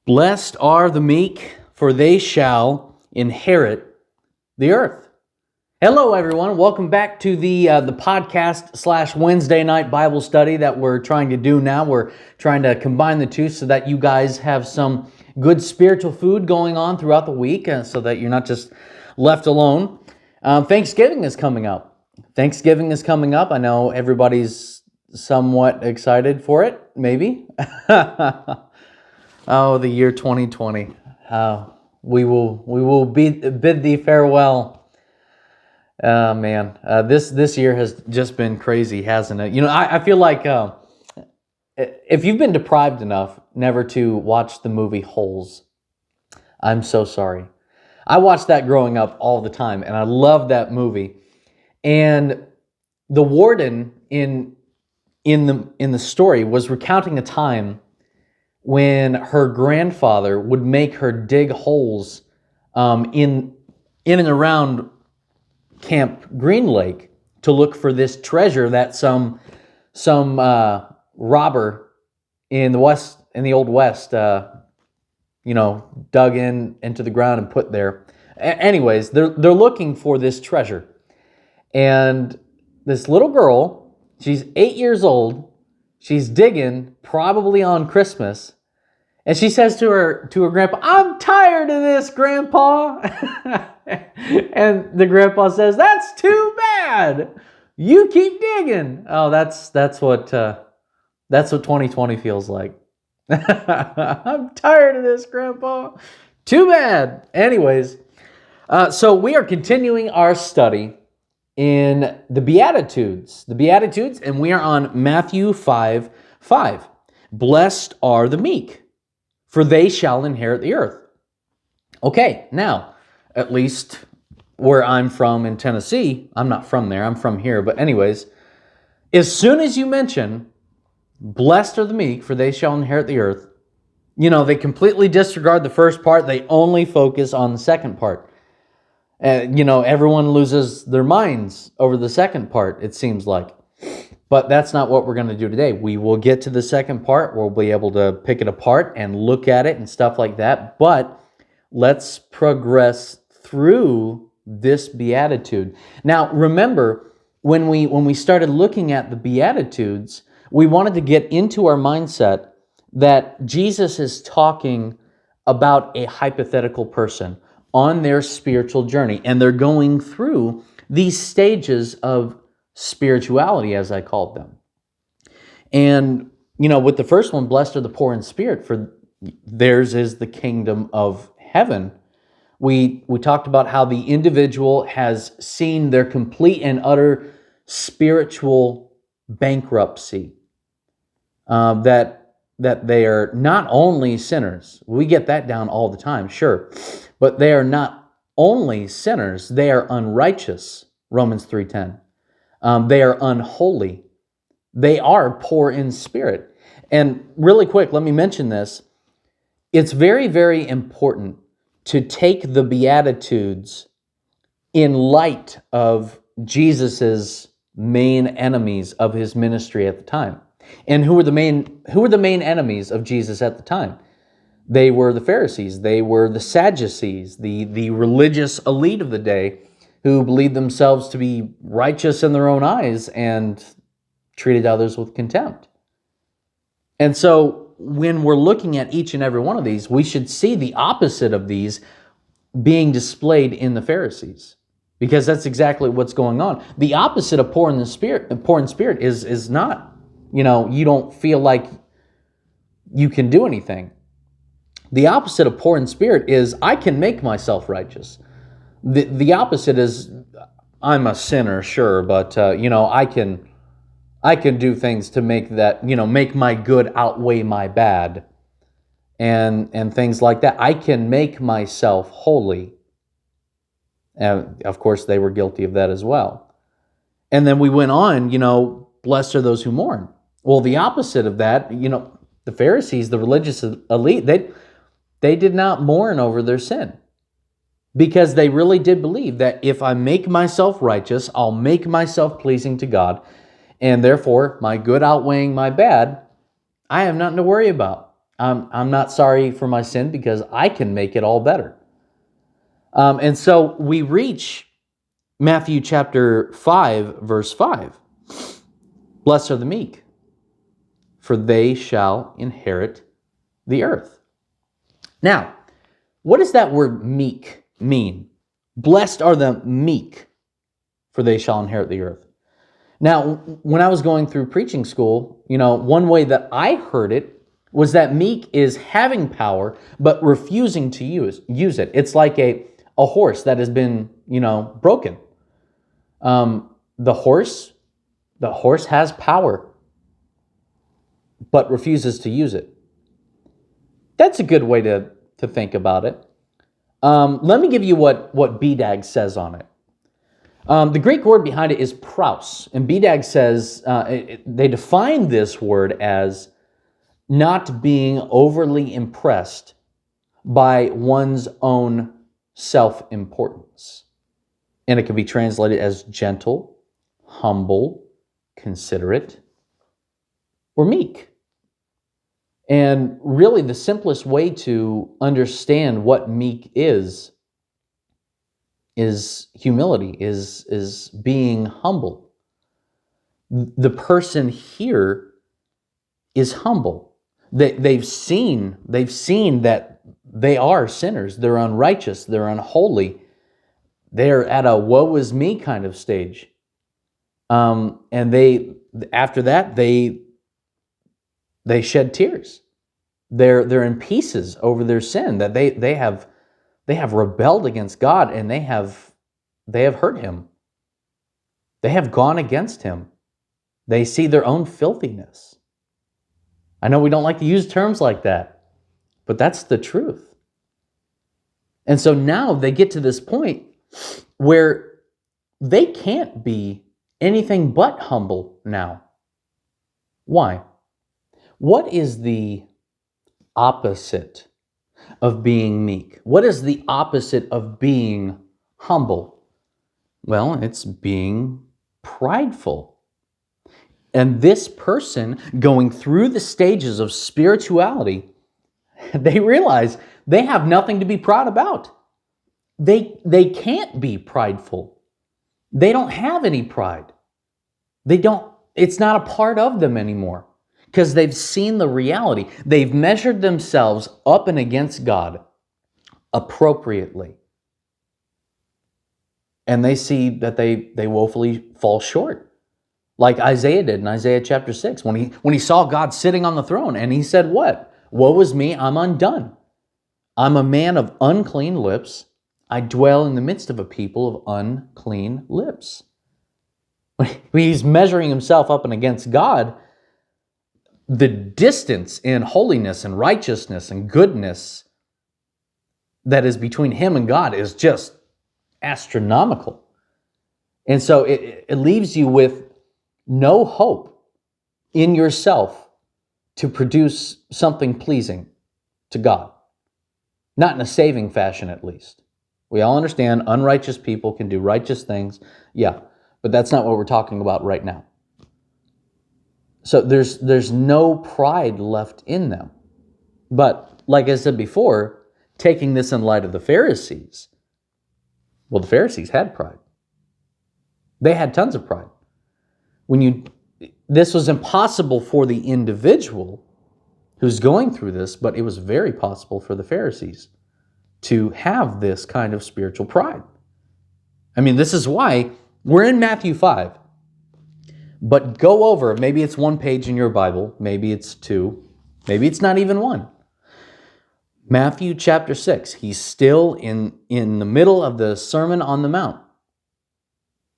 Blessed are the meek, for they shall inherit the earth. Hello, everyone. Welcome back to the podcast / Wednesday night Bible study that we're trying to do now. We're trying to combine the two so that you guys have some good spiritual food going on throughout the week, so that you're not just left alone. Thanksgiving is coming up. I know everybody's somewhat excited for it, maybe. Oh, the year 2020. We will bid thee farewell. Man, this year has just been crazy, hasn't it? You know, I feel like if you've been deprived enough never to watch the movie Holes, I'm so sorry. I watched that growing up all the time, and I loved that movie. And the warden in the story was recounting a time when her grandfather would make her dig holes in and around Camp Green Lake to look for this treasure that some robber in the Old West, dug into the ground and put there. Anyways, they're looking for this treasure, and this little girl, she's 8 years old. She's digging, probably on Christmas. And she says to her grandpa, "I'm tired of this, Grandpa." And the grandpa says, "That's too bad. You keep digging." Oh, that's what 2020 feels like. "I'm tired of this, Grandpa. Too bad." Anyways, so we are continuing our study in the Beatitudes. And we are on Matthew 5:5. Blessed are the meek, for they shall inherit the earth. Okay, now, at least where I'm from in Tennessee, I'm not from there, I'm from here, but anyways, as soon as you mention, blessed are the meek, for they shall inherit the earth, they completely disregard the first part, they only focus on the second part. Everyone loses their minds over the second part, it seems like. But that's not what we're going to do today. We will get to the second part. We'll be able to pick it apart and look at it and stuff like that. But let's progress through this beatitude. Now, remember, when we started looking at the Beatitudes, we wanted to get into our mindset that Jesus is talking about a hypothetical person on their spiritual journey. And they're going through these stages of spirituality, as I called them. And, with the first one, blessed are the poor in spirit, for theirs is the kingdom of heaven. We talked about how the individual has seen their complete and utter spiritual bankruptcy, that they are not only sinners. We get that down all the time, sure. But they are not only sinners, they are unrighteous, Romans 3:10. They are unholy. They are poor in spirit. And really quick, let me mention this. It's very, very important to take the Beatitudes in light of Jesus's main enemies of his ministry at the time. And who were the main enemies of Jesus at the time? They were the Pharisees. They were the Sadducees, the religious elite of the day, who believed themselves to be righteous in their own eyes and treated others with contempt. And so when we're looking at each and every one of these, we should see the opposite of these being displayed in the Pharisees, because that's exactly what's going on. The opposite of poor in spirit is not, you don't feel like you can do anything. The opposite of poor in spirit is I can make myself righteous. The opposite is I'm a sinner, sure, but I can do things to make that, make my good outweigh my bad, and things like that. I can make myself holy. And of course, they were guilty of that as well. And then we went on, blessed are those who mourn. Well, the opposite of that, the Pharisees, the religious elite, they did not mourn over their sin. Because they really did believe that if I make myself righteous, I'll make myself pleasing to God, and therefore my good outweighing my bad, I have nothing to worry about. I'm not sorry for my sin because I can make it all better. And so we reach Matthew chapter 5, verse 5. Blessed are the meek, for they shall inherit the earth. Now, what does that word meek mean? Blessed are the meek, for they shall inherit the earth. Now, when I was going through preaching school, one way that I heard it was that meek is having power, but refusing to use it. It's like a horse that has been, broken. The horse has power, but refuses to use it. That's a good way to think about it. Let me give you what BDAG says on it. The Greek word behind it is praus, and BDAG says they define this word as not being overly impressed by one's own self-importance. And it can be translated as gentle, humble, considerate, or meek. And really the simplest way to understand what meek is humility, is being humble. The person here is humble. They've seen that they are sinners. They're unrighteous. They're unholy. They're at a woe is me kind of stage. And after that, they shed tears. They're in pieces over their sin, that they have rebelled against God, and they have hurt him. They have gone against him. They see their own filthiness. I know we don't like to use terms like that, but that's the truth. And so now they get to this point where they can't be anything but humble now. Why? What is the opposite of being meek? What is the opposite of being humble? Well, it's being prideful. And this person going through the stages of spirituality, they realize they have nothing to be proud about. They can't be prideful. They don't have any pride. It's not a part of them anymore because they've seen the reality. They've measured themselves up and against God appropriately. And they see that they woefully fall short. Like Isaiah did in Isaiah chapter 6, when he saw God sitting on the throne, and he said, what? Woe is me, I'm undone. I'm a man of unclean lips. I dwell in the midst of a people of unclean lips. When he's measuring himself up and against God, the distance in holiness and righteousness and goodness that is between him and God is just astronomical. And so it leaves you with no hope in yourself to produce something pleasing to God. Not in a saving fashion, at least. We all understand unrighteous people can do righteous things. Yeah, but that's not what we're talking about right now. So there's no pride left in them. But like I said before, taking this in light of the Pharisees, well, the Pharisees had pride. They had tons of pride. This was impossible for the individual who's going through this, but it was very possible for the Pharisees to have this kind of spiritual pride. I mean, this is why we're in Matthew 5. But go over, maybe it's one page in your Bible, maybe it's two, maybe it's not even one. Matthew chapter 6, he's still in the middle of the Sermon on the Mount.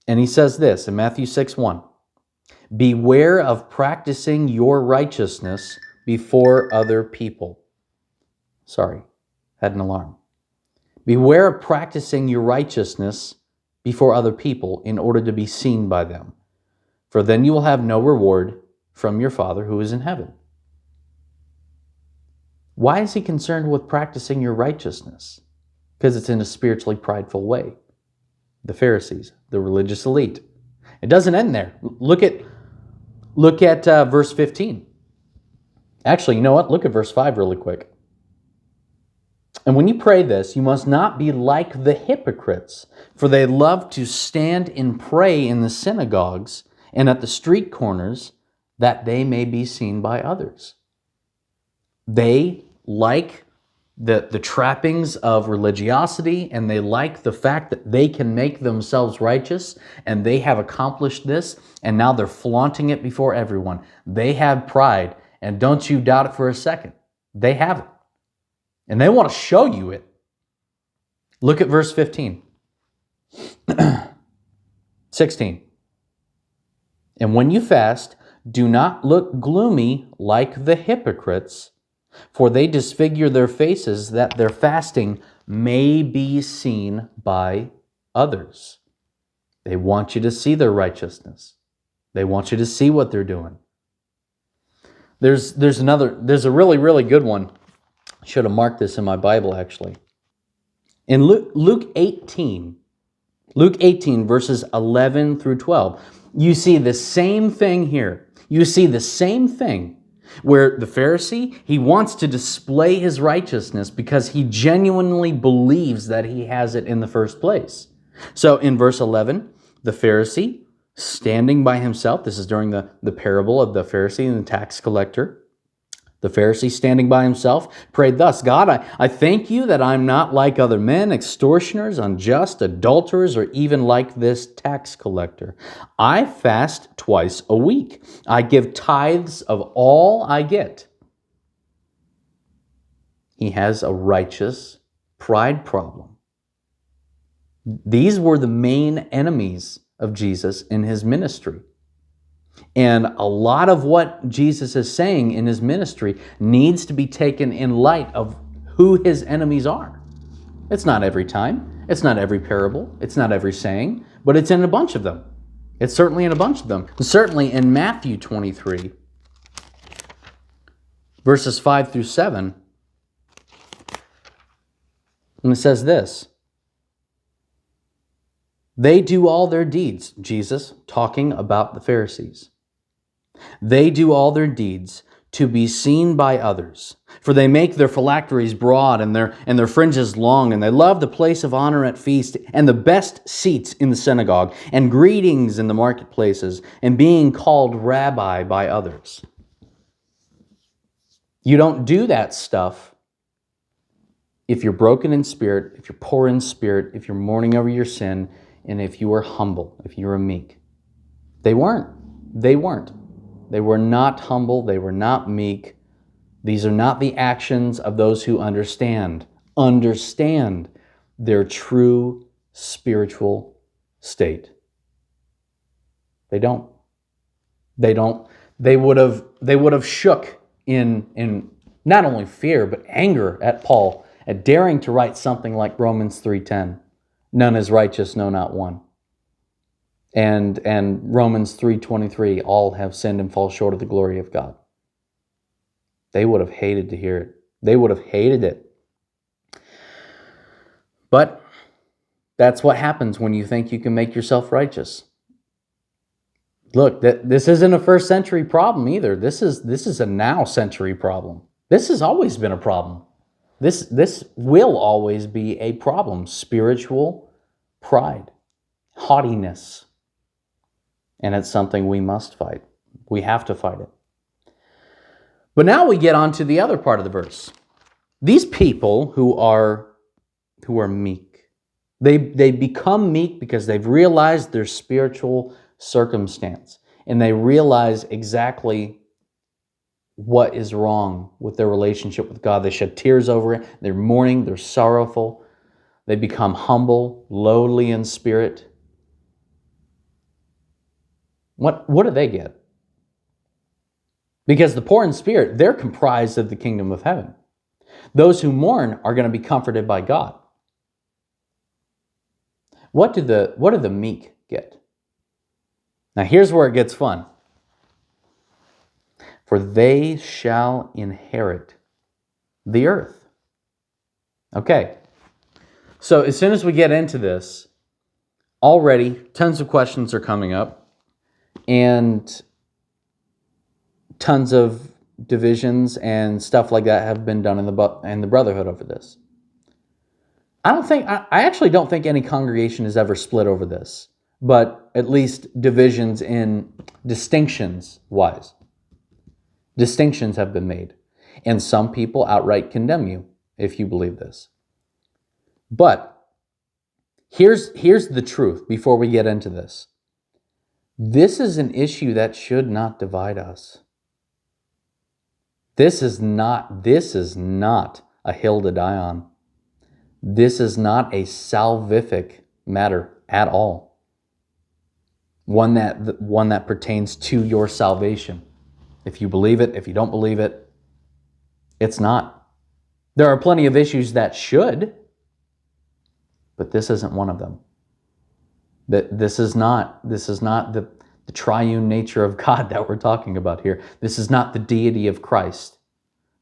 And he says this in Matthew 6:1. Beware of practicing your righteousness before other people. Sorry, had an alarm. Beware of practicing your righteousness before other people in order to be seen by them. For then you will have no reward from your Father who is in heaven. Why is he concerned with practicing your righteousness? Because it's in a spiritually prideful way. The Pharisees, the religious elite. It doesn't end there. Look at verse 15. Actually, you know what? Look at verse 5 really quick. And when you pray this, you must not be like the hypocrites, for they love to stand and pray in the synagogues and at the street corners, that they may be seen by others. They like the trappings of religiosity, and they like the fact that they can make themselves righteous, and they have accomplished this, and now they're flaunting it before everyone. They have pride, and don't you doubt it for a second. They have it. And they want to show you it. Look at verse 15. 16. And when you fast, do not look gloomy like the hypocrites, for they disfigure their faces, that their fasting may be seen by others. They want you to see their righteousness. They want you to see what they're doing. There's a really, really good one. I should have marked this in my Bible, actually. In Luke 18, verses 11 through 12, you see the same thing here. You see the same thing where the Pharisee, he wants to display his righteousness because he genuinely believes that he has it in the first place. So in verse 11, the Pharisee standing by himself, this is during the parable of the Pharisee and the tax collector. The Pharisee standing by himself prayed thus, God, I thank you that I'm not like other men, extortioners, unjust, adulterers, or even like this tax collector. I fast twice a week. I give tithes of all I get. He has a righteous pride problem. These were the main enemies of Jesus in his ministry. And a lot of what Jesus is saying in his ministry needs to be taken in light of who his enemies are. It's not every time. It's not every parable. It's not every saying. But it's in a bunch of them. It's certainly in a bunch of them. Certainly in Matthew 23, verses 5 through 7, and it says this. They do all their deeds, Jesus talking about the Pharisees. They do all their deeds to be seen by others, for they make their phylacteries broad and their fringes long, and they love the place of honor at feast and the best seats in the synagogue and greetings in the marketplaces and being called rabbi by others. You don't do that stuff if you're broken in spirit, if you're poor in spirit, if you're mourning over your sin, and if you are humble, if you are meek. They weren't. They were not humble. They were not meek. These are not the actions of those who understand their true spiritual state. They don't. They would have shook in not only fear but anger at Paul at daring to write something like Romans 3:10. None is righteous, no, not one. And Romans 3:23, all have sinned and fall short of the glory of God. They would have hated to hear it. They would have hated it. But that's what happens when you think you can make yourself righteous. Look, this isn't a first century problem either. This is a now century problem. This has always been a problem. This will always be a problem. Spiritual pride, haughtiness. And it's something we must fight. We have to fight it. But now we get on to the other part of the verse. These people who are meek, they become meek because they've realized their spiritual circumstance. And they realize exactly what is wrong with their relationship with God. They shed tears over it. They're mourning. They're sorrowful. They become humble, lowly in spirit. What do they get? Because the poor in spirit, they're comprised of the kingdom of heaven. Those who mourn are going to be comforted by God. What do the meek get? Now here's where it gets fun. For they shall inherit the earth. Okay. So as soon as we get into this, already tons of questions are coming up and tons of divisions and stuff like that have been done in the brotherhood over this. I actually don't think any congregation has ever split over this, but at least divisions in distinctions wise. Distinctions have been made, and some people outright condemn you if you believe this. But here's the truth before we get into this. This is an issue that should not divide us. This is not a hill to die on. This is not a salvific matter at all. One that pertains to your salvation. If you believe it, if you don't believe it, it's not. There are plenty of issues that should, but this isn't one of them. This is not the triune nature of God that we're talking about here. This is not the deity of Christ.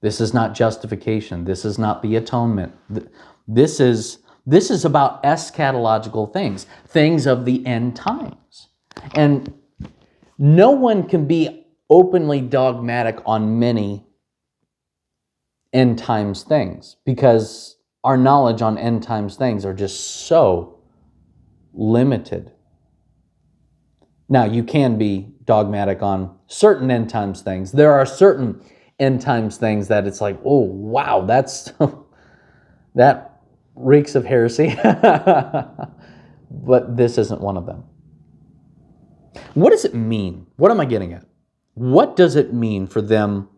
This is not justification. This is not the atonement. This is about eschatological things of the end times. And no one can be openly dogmatic on many end times things because our knowledge on end times things are just so limited. Now, you can be dogmatic on certain end times things. There are certain end times things that it's like, oh, wow, that reeks of heresy. But this isn't one of them. What does it mean? What am I getting at? What does it mean for them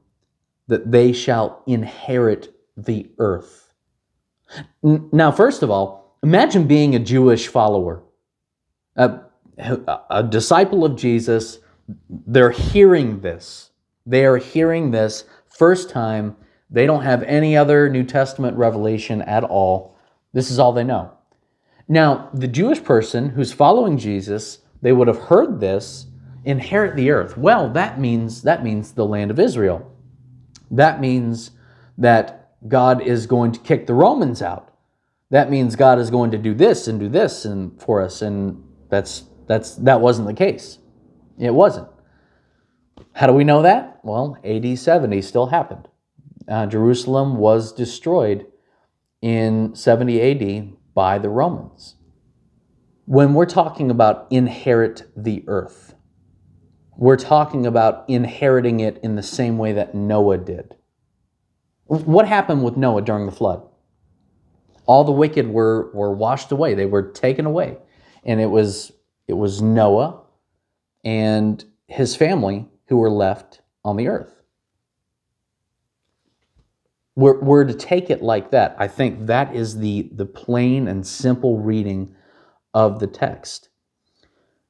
that they shall inherit the earth? Now, first of all, imagine being a Jewish follower, a disciple of Jesus. They're hearing this. They are hearing this first time. They don't have any other New Testament revelation at all. This is all they know. Now, the Jewish person who's following Jesus, they would have heard this, inherit the earth. Well, that means the land of Israel. That means that God is going to kick the Romans out. That means God is going to do this and for us, and that wasn't the case. It wasn't. How do we know that? Well, AD 70 still happened. Jerusalem was destroyed in 70 AD by the Romans. When we're talking about inherit the earth, we're talking about inheriting it in the same way that Noah did. What happened with Noah during the flood? All the wicked were washed away. They were taken away. And it was Noah and his family who were left on the earth. We're to take it like that. I think that is the plain and simple reading of the text.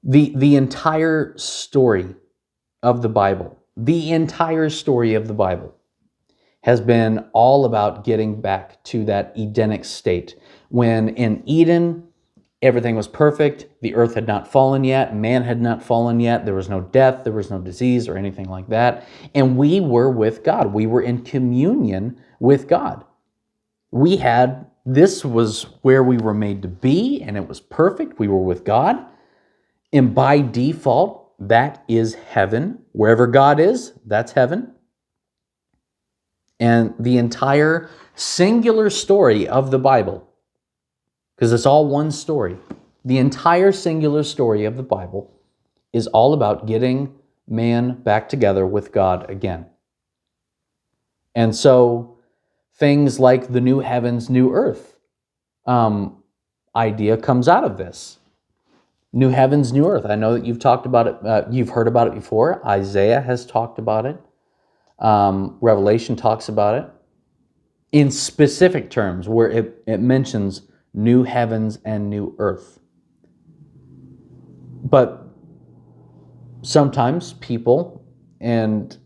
The entire story of the Bible, has been all about getting back to that Edenic state. When in Eden, everything was perfect, the earth had not fallen yet, man had not fallen yet, there was no death, there was no disease or anything like that, and we were with God. We were in communion with God. This was where we were made to be, and it was perfect. We were with God. And by default, that is heaven. Wherever God is, that's heaven. And the entire singular story of the Bible, because it's all one story, the entire singular story of the Bible is all about getting man back together with God again. And so things like the new heavens, new earth idea comes out of this. New heavens, new earth. I know that you've talked about it. You've heard about it before. Isaiah has talked about it. Revelation talks about it in specific terms where it mentions new heavens and new earth. But sometimes people, and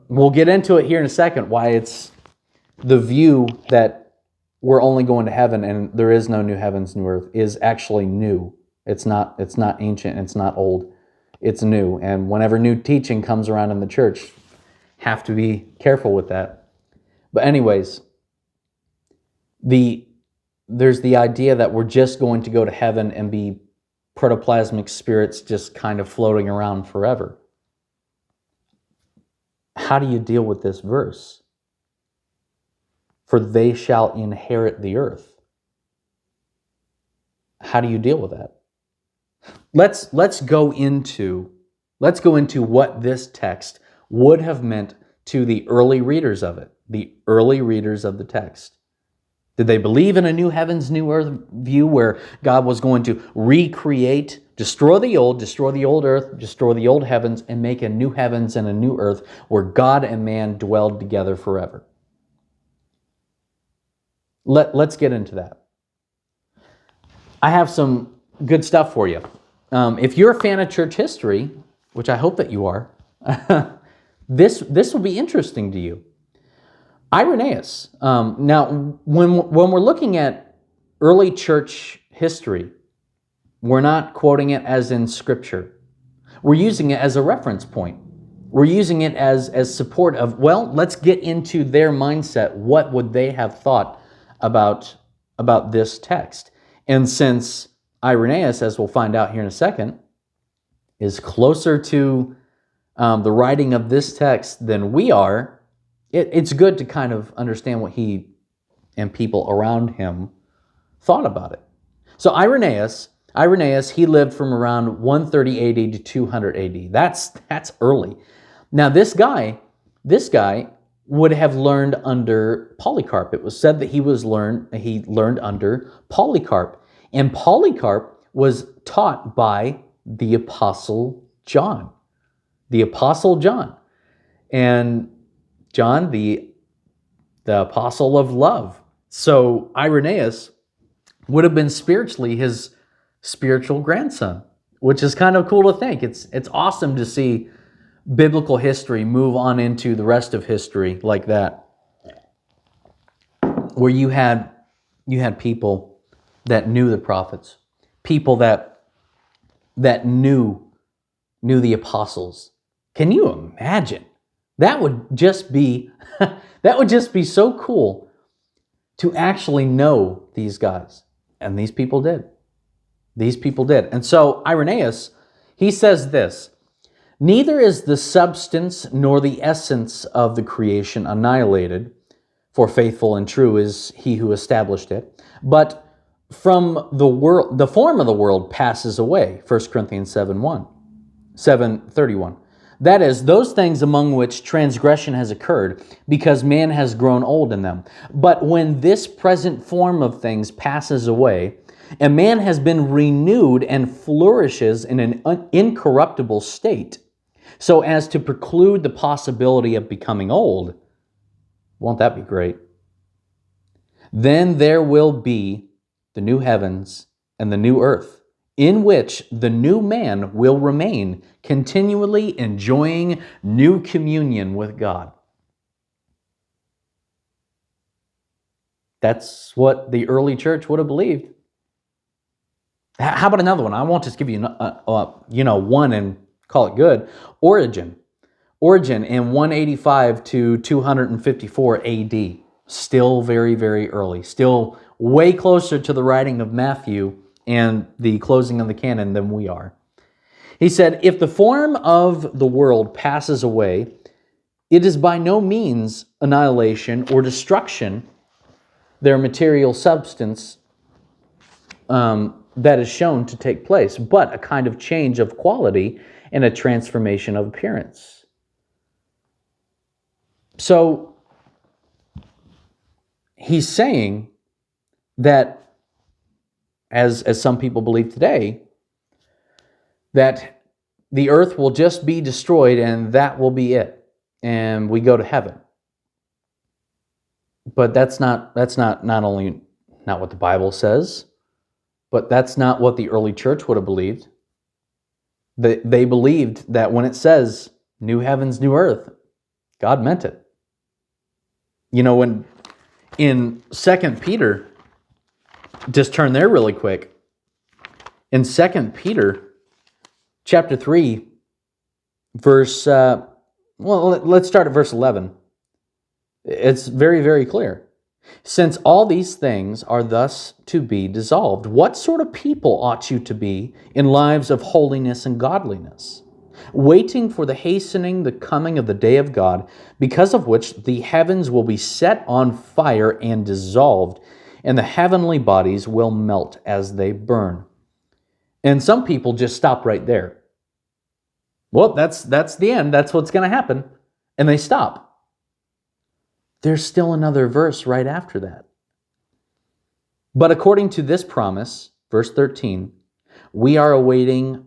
we'll get into it here in a second, why it's the view that we're only going to heaven and there is no new heavens, new earth is actually new. It's not ancient, it's not old, it's new. And whenever new teaching comes around in the church, have to be careful with that. But anyways, there's the idea that we're just going to go to heaven and be protoplasmic spirits just kind of floating around forever. How do you deal with this verse? For they shall inherit the earth. How do you deal with that? Let's go into what this text would have meant to the early readers of it, the early readers of the text. Did they believe in a new heavens, new earth view where God was going to recreate, destroy the old earth, destroy the old heavens, and make a new heavens and a new earth where God and man dwelled together forever? Let's get into that. I have some good stuff for you. If you're a fan of church history, which I hope that you are, this will be interesting to you. Irenaeus. Now, when we're looking at early church history, we're not quoting it as in Scripture. We're using it as a reference point. We're using it as support of, well, let's get into their mindset. What would they have thought about this text? And since Irenaeus, as we'll find out here in a second, is closer to the writing of this text than we are, it's good to kind of understand what he and people around him thought about it. So Irenaeus, he lived from around 130 AD to 200 AD. That's early. Now this guy would have learned under Polycarp. It was said that he learned under Polycarp. And Polycarp was taught by the Apostle John. The Apostle John. And John, the apostle of love. So Irenaeus would have been spiritually his spiritual grandson, which is kind of cool to think. It's awesome to see biblical history move on into the rest of history like that, where you had people that knew the prophets, people that knew the apostles. Can you imagine? That would just be so cool to actually know these guys. And these people did. And so Irenaeus, he says this: neither is the substance nor the essence of the creation annihilated, for faithful and true is he who established it. But from the world, the form of the world passes away. 1 Corinthians 7:31. That is, those things among which transgression has occurred, because man has grown old in them. But when this present form of things passes away, and man has been renewed and flourishes in an incorruptible state, so as to preclude the possibility of becoming old, won't that be great? Then there will be the new heavens and the new earth, in which the new man will remain, continually enjoying new communion with God. That's what the early church would have believed. How about another one? I won't just give you one and call it good. Origen in 185 to 254 AD. Still very, very early. Still way closer to the writing of Matthew and the closing of the canon than we are. He said, if the form of the world passes away, it is by no means annihilation or destruction, their material substance, that is shown to take place, but a kind of change of quality and a transformation of appearance. So he's saying that, as some people believe today, that the earth will just be destroyed and that will be it, and we go to heaven. But that's not only not what the Bible says, but that's not what the early church would have believed. They believed that when it says new heavens, new earth, God meant it. When in 2 Peter, just turn there really quick. In 2 Peter chapter 3, verse, let's start at verse 11. It's very, very clear. Since all these things are thus to be dissolved, what sort of people ought you to be in lives of holiness and godliness, waiting for the hastening the coming of the day of God, because of which the heavens will be set on fire and dissolved, and the heavenly bodies will melt as they burn. And some people just stop right there. Well, that's the end. That's what's going to happen. And they stop. There's still another verse right after that. But according to this promise, verse 13, we are waiting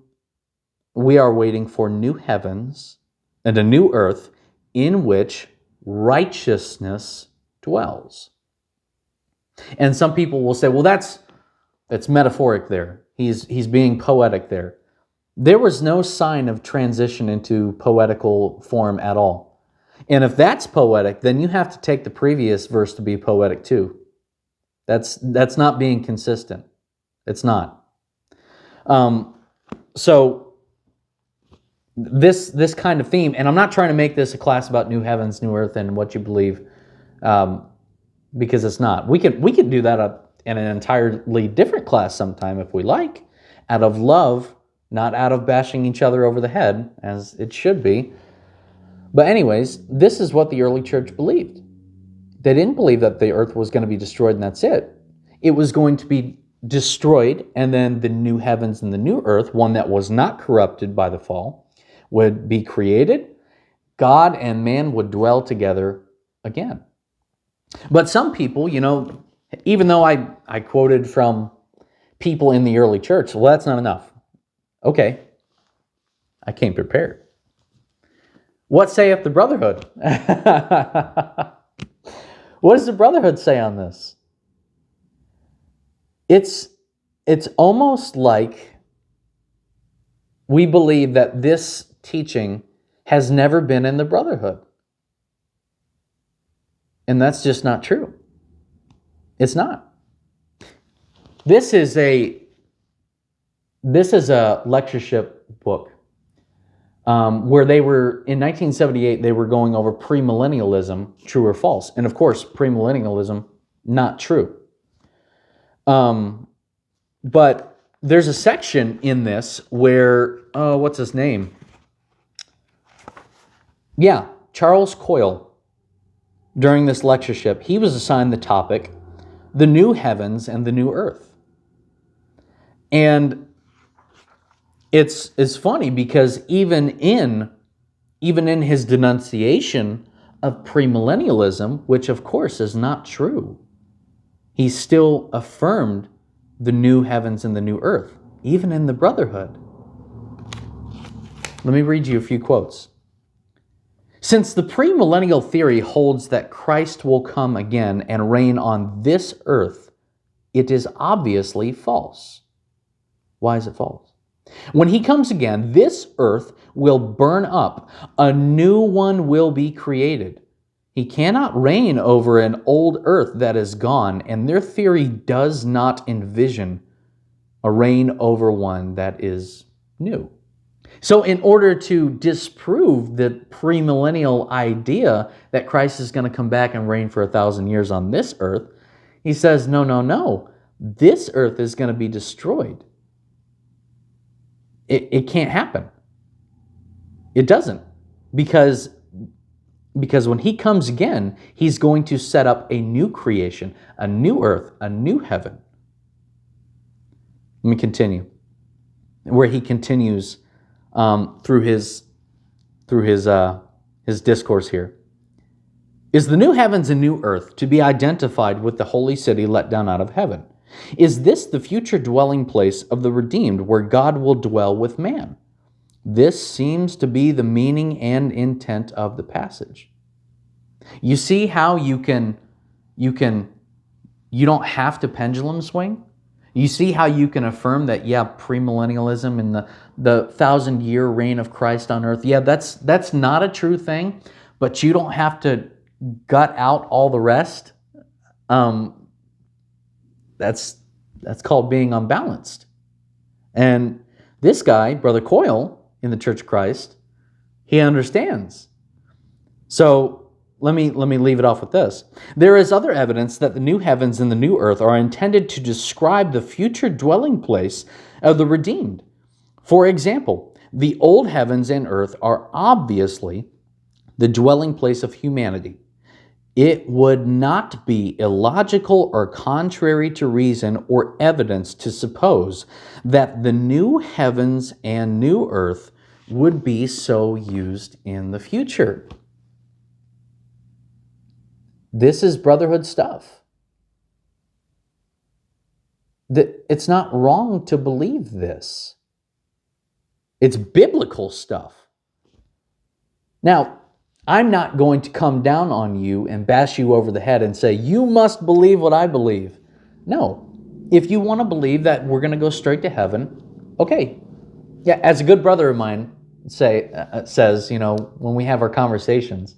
for new heavens and a new earth in which righteousness dwells. And some people will say, well, that's metaphoric there. He's being poetic there. There was no sign of transition into poetical form at all. And if that's poetic, then you have to take the previous verse to be poetic too. That's not being consistent. It's not. So this kind of theme, and I'm not trying to make this a class about new heavens, new earth, and what you believe, because it's not. We could do that in an entirely different class sometime if we like, out of love, not out of bashing each other over the head, as it should be. But anyways, this is what the early church believed. They didn't believe that the earth was going to be destroyed and that's it. It was going to be destroyed, and then the new heavens and the new earth, one that was not corrupted by the fall, would be created. God and man would dwell together again. But some people, even though I quoted from people in the early church, well, that's not enough. Okay, I came prepared. What saith the Brotherhood? What does the Brotherhood say on this? It's almost like we believe that this teaching has never been in the Brotherhood. And that's just not true. It's not. This is a lectureship book where they were, in 1978, they were going over premillennialism, true or false. And of course, premillennialism, not true. But there's a section in this where, what's his name? Yeah, Charles Coyle, during this lectureship, he was assigned the topic, the new heavens and the new earth. And it's funny because even in his denunciation of premillennialism, which of course is not true, he still affirmed the new heavens and the new earth, even in the Brotherhood. Let me read you a few quotes. Since the premillennial theory holds that Christ will come again and reign on this earth, it is obviously false. Why is it false? When he comes again, this earth will burn up. A new one will be created. He cannot reign over an old earth that is gone, and their theory does not envision a reign over one that is new. So in order to disprove the premillennial idea that Christ is going to come back and reign for 1,000 years on this earth, he says, no. This earth is going to be destroyed. It can't happen. It doesn't. Because when he comes again, he's going to set up a new creation, a new earth, a new heaven. Let me continue. Where he continues through his discourse here. Is the new heavens and new earth to be identified with the holy city let down out of heaven? Is this the future dwelling place of the redeemed where God will dwell with man? This seems to be the meaning and intent of the passage. You see how you don't have to pendulum swing? You see how you can affirm that, premillennialism and the 1,000-year reign of Christ on earth, that's not a true thing, but you don't have to gut out all the rest. That's called being unbalanced. And this guy, Brother Coyle, in the Church of Christ, he understands. So let me leave it off with this. There is other evidence that the new heavens and the new earth are intended to describe the future dwelling place of the redeemed. For example, The old heavens and earth are obviously the dwelling place of humanity. It would not be illogical or contrary to reason or evidence to suppose that the new heavens and new earth would be so used in the future. This is brotherhood stuff. It's not wrong to believe this. It's biblical stuff. Now, I'm not going to come down on you and bash you over the head and say, you must believe what I believe. No. If you want to believe that we're going to go straight to heaven, okay. Yeah, as a good brother of mine says, when we have our conversations,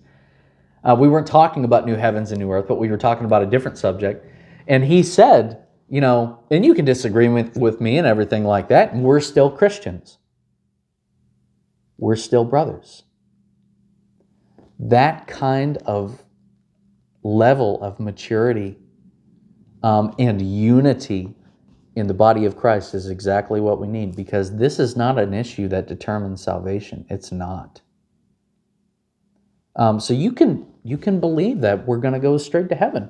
we weren't talking about new heavens and new earth, but we were talking about a different subject. And he said, and you can disagree with me and everything like that, and we're still Christians. We're still brothers. That kind of level of maturity and unity in the body of Christ is exactly what we need, because this is not an issue that determines salvation. It's not. So you can believe that we're going to go straight to heaven,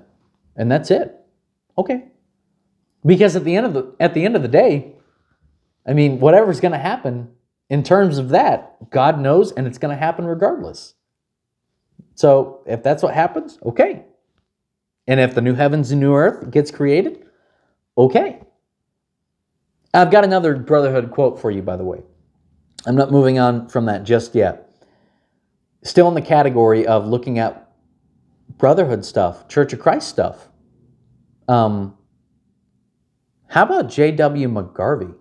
and that's it. Okay. Because at the end of the day, whatever's going to happen in terms of that, God knows, and it's going to happen regardless. So if that's what happens, okay. And if the new heavens and new earth gets created, okay. I've got another brotherhood quote for you, by the way. I'm not moving on from that just yet. Still in the category of looking at brotherhood stuff, Church of Christ stuff. How about J.W. McGarvey?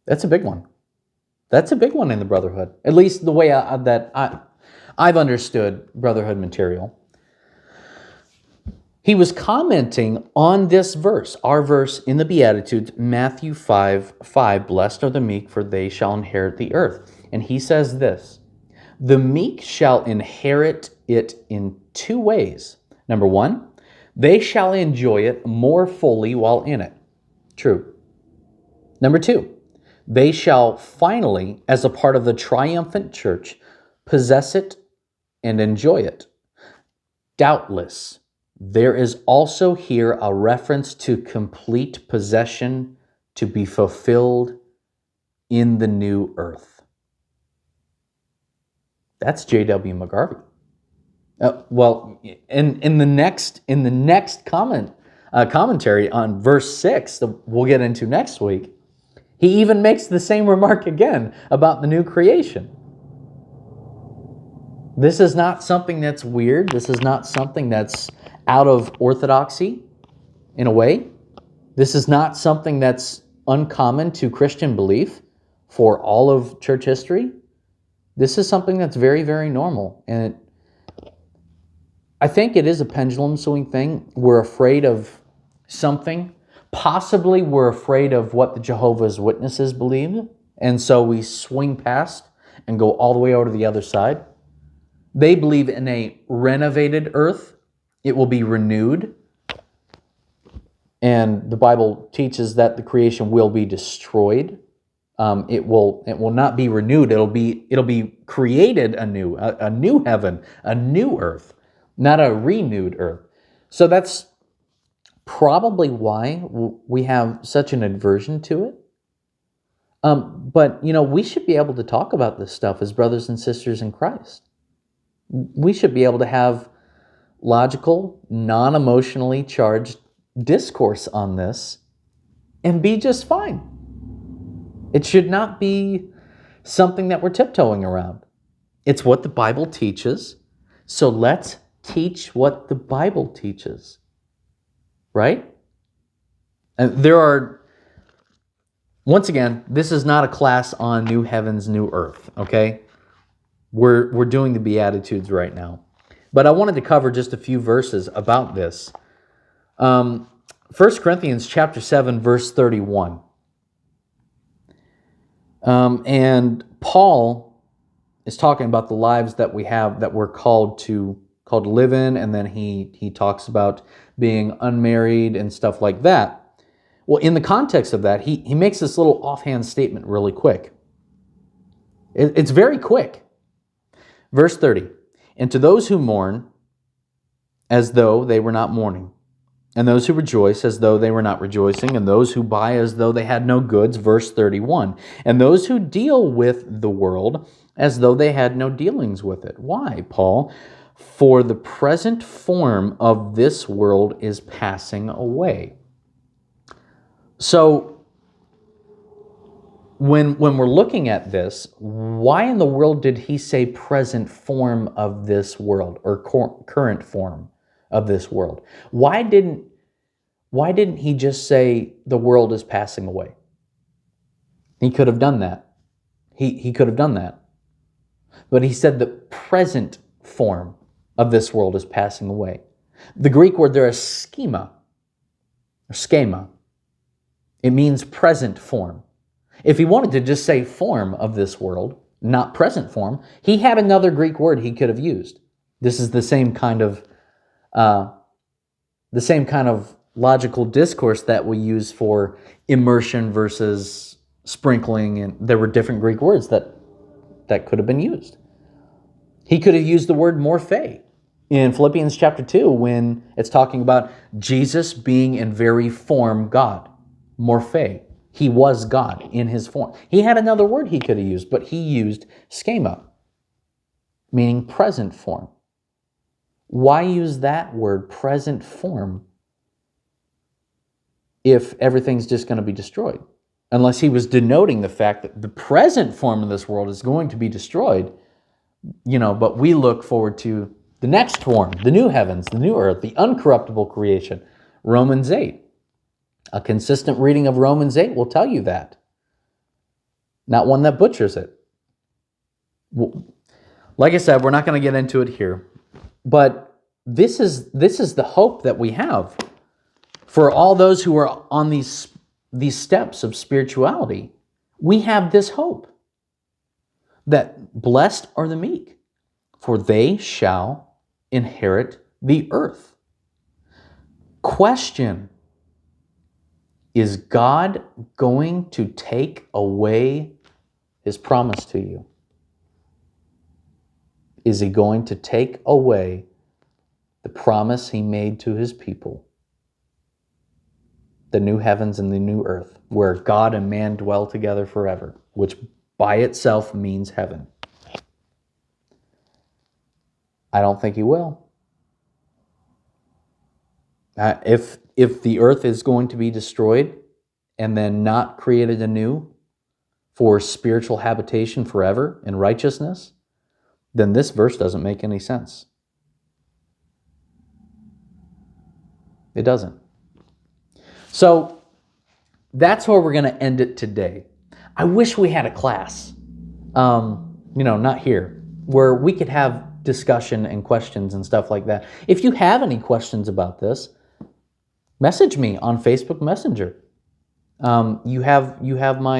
That's a big one. That's a big one in the brotherhood. At least the way I've understood brotherhood material. He was commenting on this verse, our verse in the Beatitudes, Matthew 5:5, blessed are the meek, for they shall inherit the earth. And he says this, the meek shall inherit it in two ways. Number one, they shall enjoy it more fully while in it. True. Number two, they shall finally, as a part of the triumphant church, possess it and enjoy it. Doubtless, there is also here a reference to complete possession to be fulfilled in the new earth. That's J.W. McGarvey. In the next commentary on verse 6 that we'll get into next week, he even makes the same remark again about the new creation. This is not something that's weird. This is not something that's out of orthodoxy in a way. This is not something that's uncommon to Christian belief for all of church history. This is something that's very, very normal. And I think it is a pendulum swing thing. We're afraid of something. Possibly we're afraid of what the Jehovah's Witnesses believe. And so we swing past and go all the way over to the other side. They believe in a renovated earth. It will be renewed. And the Bible teaches that the creation will be destroyed. It will not be renewed. It'll be created anew, a new heaven, a new earth, not a renewed earth. So that's probably why we have such an aversion to it. But we should be able to talk about this stuff as brothers and sisters in Christ. We should be able to have logical, non-emotionally charged discourse on this and be just fine. It should not be something that we're tiptoeing around. It's what the Bible teaches, so let's teach what the Bible teaches, right? And once again, this is not a class on new heavens, new earth, okay? We're doing the Beatitudes right now. But I wanted to cover just a few verses about this. 1 Corinthians chapter 7, verse 31. And Paul is talking about the lives that we have, that we're called to live in, and then he talks about being unmarried and stuff like that. Well, in the context of that, he makes this little offhand statement really quick. It's very quick. Verse 30, and to those who mourn, as though they were not mourning, and those who rejoice as though they were not rejoicing, and those who buy as though they had no goods, verse 31, and those who deal with the world as though they had no dealings with it. Why, Paul? For the present form of this world is passing away. So, when we're looking at this, why in the world did he say present form of this world, or current form of this world? Why didn't he just say the world is passing away? He could have done that. He could have done that. But he said the present form of this world is passing away. The Greek word there is schema, or schema. It means present form. If he wanted to just say form of this world, not present form, he had another Greek word he could have used. This is the same kind of logical discourse that we use for immersion versus sprinkling, and there were different Greek words that could have been used. He could have used the word morphe in Philippians chapter 2 when it's talking about Jesus being in very form God. Morphe. He was God in his form. He had another word he could have used, but he used schema, meaning present form. Why use that word, present form, if everything's just going to be destroyed? Unless he was denoting the fact that the present form of this world is going to be destroyed, but we look forward to the next form, the new heavens, the new earth, the uncorruptible creation. Romans 8. A consistent reading of Romans 8 will tell you that. Not one that butchers it. Like I said, we're not going to get into it here. But this is the hope that we have for all those who are on these steps of spirituality. We have this hope that blessed are the meek, for they shall inherit the earth. Question: is God going to take away his promise to you? Is he going to take away the promise he made to his people? The new heavens and the new earth, where God and man dwell together forever, which by itself means heaven. I don't think he will. If the earth is going to be destroyed and then not created anew for spiritual habitation forever in righteousness, then this verse doesn't make any sense. It doesn't. So that's where we're going to end it today. I wish we had a class, not here, where we could have discussion and questions and stuff like that. If you have any questions about this, message me on Facebook Messenger. You have my,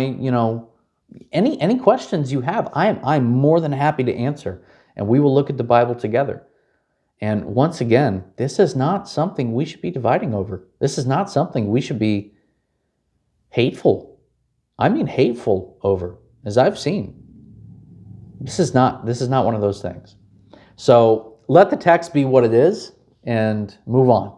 any questions you have, I'm more than happy to answer, and we will look at the Bible together. And once again, this is not something we should be dividing over. This is not something we should be hateful. I mean hateful over, as I've seen. This is not one of those things. So let the text be what it is and move on.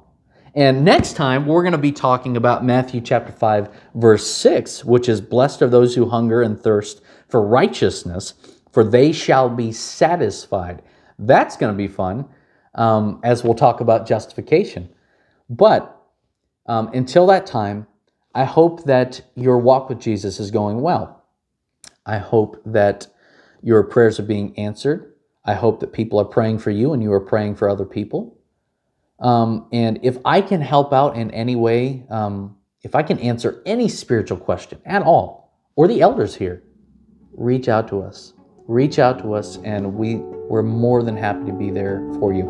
And next time, we're going to be talking about Matthew chapter 5, verse 6, which is, blessed are those who hunger and thirst for righteousness, for they shall be satisfied. That's going to be fun, as we'll talk about justification. But until that time, I hope that your walk with Jesus is going well. I hope that your prayers are being answered. I hope that people are praying for you and you are praying for other people. And if I can help out in any way, if I can answer any spiritual question at all, or the elders here, reach out to us. Reach out to us, and we're more than happy to be there for you.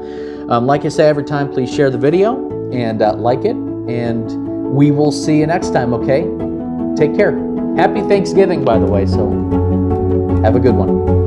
Like I say every time, please share the video and like it, and we will see you next time, okay? Take care. Happy Thanksgiving, by the way, so have a good one.